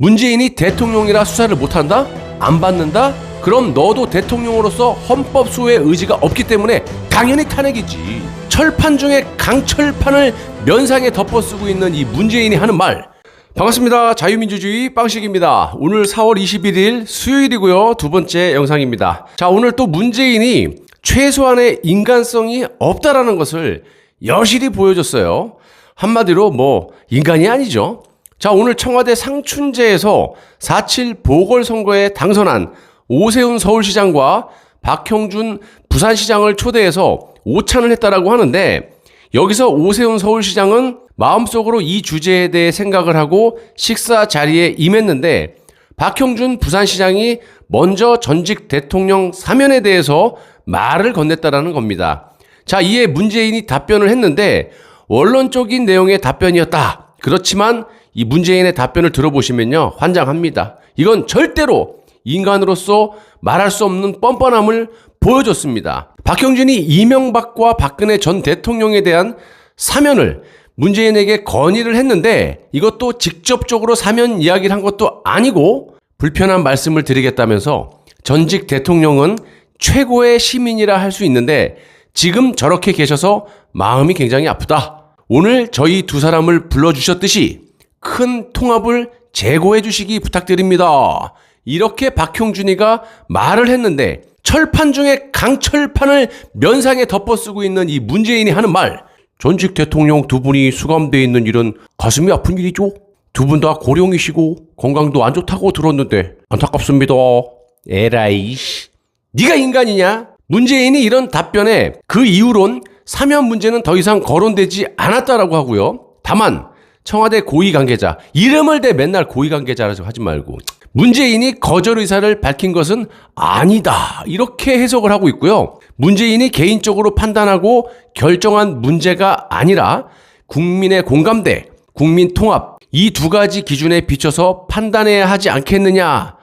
문재인이 대통령이라 수사를 못한다? 안 받는다? 그럼 너도 대통령으로서 헌법 수호의 의지가 없기 때문에 당연히 탄핵이지. 철판 중에 강철판을 면상에 덮어쓰고 있는 이 문재인이 하는 말. 반갑습니다. 자유민주주의 빵식입니다. 오늘 4월 21일 수요일이고요. 두 번째 영상입니다. 자, 오늘 또 문재인이 최소한의 인간성이 없다라는 것을 여실히 보여줬어요. 한마디로 인간이 아니죠. 자, 오늘 청와대 상춘제에서 4.7 보궐선거에 당선한 오세훈 서울시장과 박형준 부산시장을 초대해서 오찬을 했다라고 하는데, 여기서 오세훈 서울시장은 마음속으로 이 주제에 대해 생각을 하고 식사 자리에 임했는데, 박형준 부산시장이 먼저 전직 대통령 사면에 대해서 말을 건넸다라는 겁니다. 자, 이에 문재인이 답변을 했는데 원론적인 내용의 답변이었다. 그렇지만 이 문재인의 답변을 들어보시면요, 환장합니다. 이건 절대로 인간으로서 말할 수 없는 뻔뻔함을 보여줬습니다. 박형준이 이명박과 박근혜 전 대통령에 대한 사면을 문재인에게 건의를 했는데, 이것도 직접적으로 사면 이야기를 한 것도 아니고 불편한 말씀을 드리겠다면서 전직 대통령은 최고의 시민이라 할 수 있는데 지금 저렇게 계셔서 마음이 굉장히 아프다. 오늘 저희 두 사람을 불러주셨듯이 큰 통합을 제고해 주시기 부탁드립니다. 이렇게 박형준이가 말을 했는데, 철판 중에 강철판을 면상에 덮어쓰고 있는 이 문재인이 하는 말. 전직 대통령 두 분이 수감되어 있는 일은 가슴이 아픈 일이죠. 두 분 다 고령이시고 건강도 안 좋다고 들었는데 안타깝습니다. 에라이 네가 인간이냐? 문재인이 이런 답변에 그 이후론 사면 문제는 더 이상 거론되지 않았다라고 하고요. 다만 청와대 고위 관계자, 이름을 대 맨날 고위 관계자라고 하지 말고 문재인이 거절 의사를 밝힌 것은 아니다, 이렇게 해석을 하고 있고요. 문재인이 개인적으로 판단하고 결정한 문제가 아니라 국민의 공감대, 국민 통합, 이 두 가지 기준에 비춰서 판단해야 하지 않겠느냐,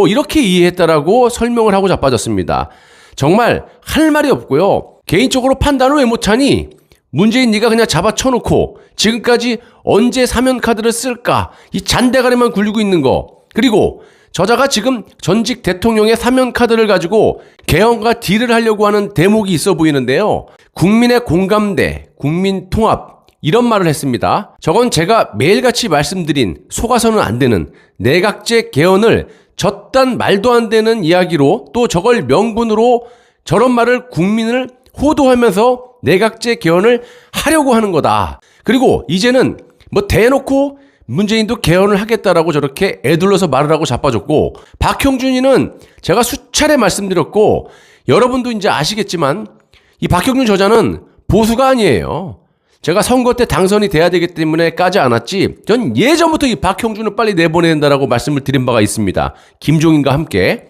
이렇게 이해했다라고 설명을 하고 자빠졌습니다. 정말 할 말이 없고요. 개인적으로 판단을 왜 못하니? 문재인 네가 그냥 잡아쳐놓고 지금까지 언제 사면 카드를 쓸까? 이 잔대가리만 굴리고 있는 거. 그리고 저자가 지금 전직 대통령의 사면 카드를 가지고 개헌과 딜을 하려고 하는 대목이 있어 보이는데요. 국민의 공감대, 국민 통합, 이런 말을 했습니다. 저건 제가 매일같이 말씀드린 속아서는 안 되는 내각제 개헌을 저딴 말도 안 되는 이야기로, 또 저걸 명분으로 저런 말을 국민을 호도하면서 내각제 개헌을 하려고 하는 거다. 그리고 이제는 대놓고 문재인도 개헌을 하겠다라고 저렇게 애둘러서 말을 하고 자빠졌고, 박형준이는 제가 수차례 말씀드렸고 여러분도 이제 아시겠지만 이 박형준 저자는 보수가 아니에요. 제가 선거 때 당선이 돼야 되기 때문에 까지 않았지, 전 예전부터 이 박형준을 빨리 내보내야 된다라고 말씀을 드린 바가 있습니다. 김종인과 함께.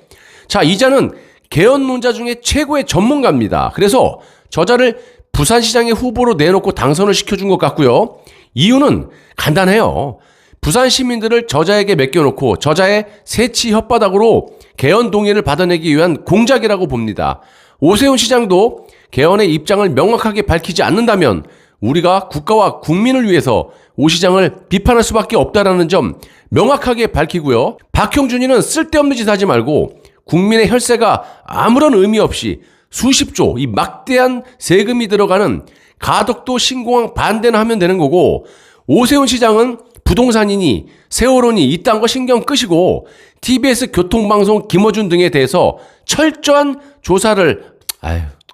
자, 이자는 개헌론자 중에 최고의 전문가입니다. 그래서 저자를 부산시장의 후보로 내놓고 당선을 시켜준 것 같고요. 이유는 간단해요. 부산 시민들을 저자에게 맡겨놓고 저자의 새치 혓바닥으로 개헌 동의를 받아내기 위한 공작이라고 봅니다. 오세훈 시장도 개헌의 입장을 명확하게 밝히지 않는다면 우리가 국가와 국민을 위해서 오 시장을 비판할 수밖에 없다라는 점 명확하게 밝히고요. 박형준이는 쓸데없는 짓 하지 말고 국민의 혈세가 아무런 의미 없이 수십조, 이 막대한 세금이 들어가는 가덕도 신공항 반대나 하면 되는 거고, 오세훈 시장은 부동산이니 세월호니 이딴 거 신경 끄시고 TBS 교통방송 김어준 등에 대해서 철저한 조사를,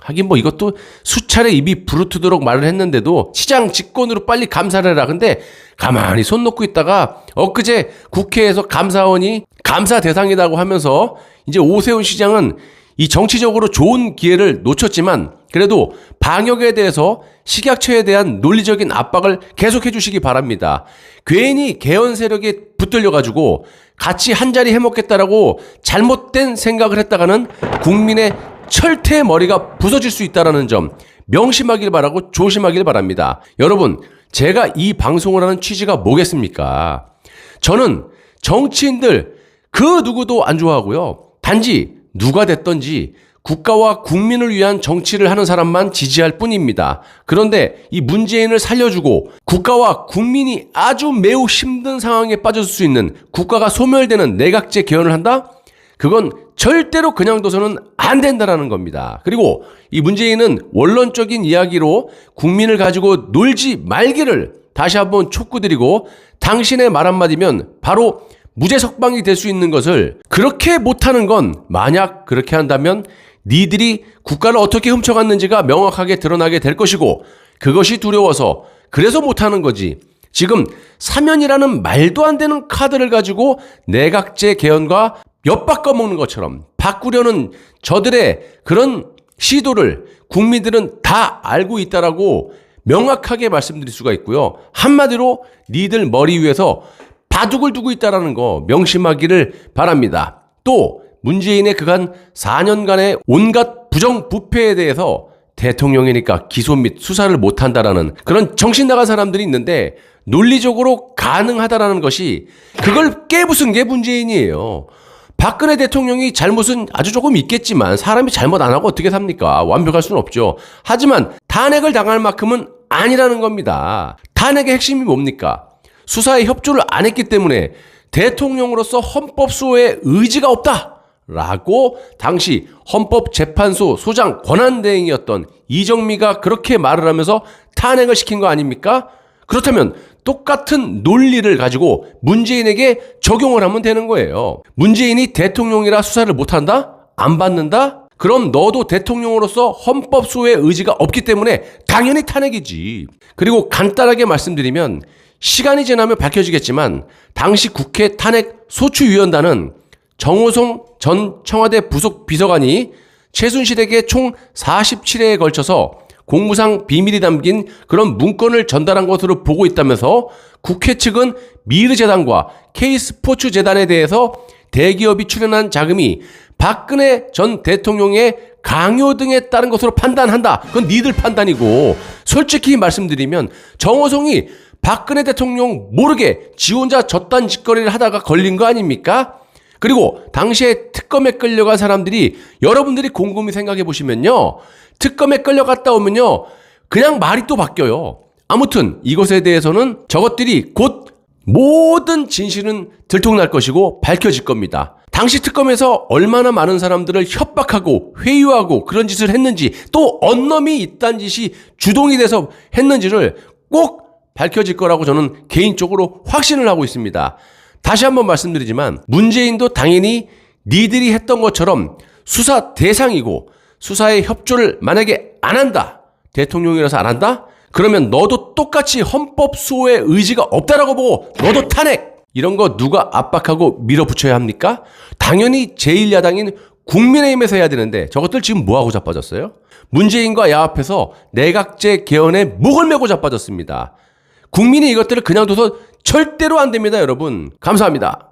하긴 이것도 수차례 입이 부르트도록 말을 했는데도 시장 직권으로 빨리 감사를 해라. 근데 가만히 손 놓고 있다가 엊그제 국회에서 감사원이 감사 대상이라고 하면서 이제 오세훈 시장은 이 정치적으로 좋은 기회를 놓쳤지만 그래도 방역에 대해서 식약처에 대한 논리적인 압박을 계속해 주시기 바랍니다. 괜히 개헌 세력에 붙들려가지고 같이 한자리 해먹겠다라고 잘못된 생각을 했다가는 국민의 철퇴 머리가 부서질 수 있다는 점 명심하길 바라고 조심하길 바랍니다. 여러분, 제가 이 방송을 하는 취지가 뭐겠습니까? 저는 정치인들 그 누구도 안 좋아하고요. 단지 누가 됐든지 국가와 국민을 위한 정치를 하는 사람만 지지할 뿐입니다. 그런데 이 문재인을 살려주고 국가와 국민이 아주 매우 힘든 상황에 빠졌을 수 있는 국가가 소멸되는 내각제 개헌을 한다? 그건 절대로 그냥 둬서는 안 된다라는 겁니다. 그리고 이 문재인은 원론적인 이야기로 국민을 가지고 놀지 말기를 다시 한번 촉구드리고, 당신의 말 한마디면 바로 무죄 석방이 될 수 있는 것을 그렇게 못하는 건, 만약 그렇게 한다면 니들이 국가를 어떻게 훔쳐갔는지가 명확하게 드러나게 될 것이고, 그것이 두려워서 그래서 못하는 거지. 지금 사면이라는 말도 안 되는 카드를 가지고 내각제 개헌과 엿바꿔 먹는 것처럼 바꾸려는 저들의 그런 시도를 국민들은 다 알고 있다라고 명확하게 말씀드릴 수가 있고요. 한마디로 니들 머리 위에서 바둑을 두고 있다라는 거 명심하기를 바랍니다. 또 문재인의 그간 4년간의 온갖 부정부패에 대해서 대통령이니까 기소 및 수사를 못한다라는 그런 정신 나간 사람들이 있는데, 논리적으로 가능하다라는 것이 그걸 깨부순 게 문재인이에요. 박근혜 대통령이 잘못은 아주 조금 있겠지만 사람이 잘못 안 하고 어떻게 삽니까? 완벽할 수는 없죠. 하지만 탄핵을 당할 만큼은 아니라는 겁니다. 탄핵의 핵심이 뭡니까? 수사에 협조를 안 했기 때문에 대통령으로서 헌법소의 의지가 없다라고 당시 헌법재판소 소장 권한대행이었던 이정미가 그렇게 말을 하면서 탄핵을 시킨 거 아닙니까? 그렇다면 똑같은 논리를 가지고 문재인에게 적용을 하면 되는 거예요. 문재인이 대통령이라 수사를 못한다? 안 받는다? 그럼 너도 대통령으로서 헌법소의 의지가 없기 때문에 당연히 탄핵이지. 그리고 간단하게 말씀드리면, 시간이 지나면 밝혀지겠지만 당시 국회 탄핵 소추위원단은 정호성 전 청와대 부속 비서관이 최순실에게 총 47회에 걸쳐서 공무상 비밀이 담긴 그런 문건을 전달한 것으로 보고 있다면서, 국회 측은 미르재단과 K스포츠재단에 대해서 대기업이 출연한 자금이 박근혜 전 대통령의 강요 등에 따른 것으로 판단한다. 그건 니들 판단이고, 솔직히 말씀드리면 정호성이 박근혜 대통령 모르게 지 혼자 저딴 짓거리를 하다가 걸린 거 아닙니까? 그리고 당시에 특검에 끌려간 사람들이, 여러분들이 곰곰이 생각해 보시면요, 특검에 끌려갔다 오면요 그냥 말이 또 바뀌어요. 아무튼 이것에 대해서는 저것들이 곧 모든 진실은 들통날 것이고 밝혀질 겁니다. 당시 특검에서 얼마나 많은 사람들을 협박하고 회유하고 그런 짓을 했는지, 또 언놈이 이딴 짓이 주동이 돼서 했는지를 꼭 밝혀질 거라고 저는 개인적으로 확신을 하고 있습니다. 다시 한번 말씀드리지만 문재인도 당연히 니들이 했던 것처럼 수사 대상이고, 수사에 협조를 만약에 안 한다, 대통령이라서 안 한다? 그러면 너도 똑같이 헌법소의 의지가 없다라고 보고 너도 탄핵! 이런 거 누가 압박하고 밀어붙여야 합니까? 당연히 제1야당인 국민의힘에서 해야 되는데 저것들 지금 뭐하고 자빠졌어요? 문재인과 야합해서 내각제 개헌에 목을 메고 자빠졌습니다. 국민이 이것들을 그냥 둬서 절대로 안 됩니다, 여러분. 감사합니다.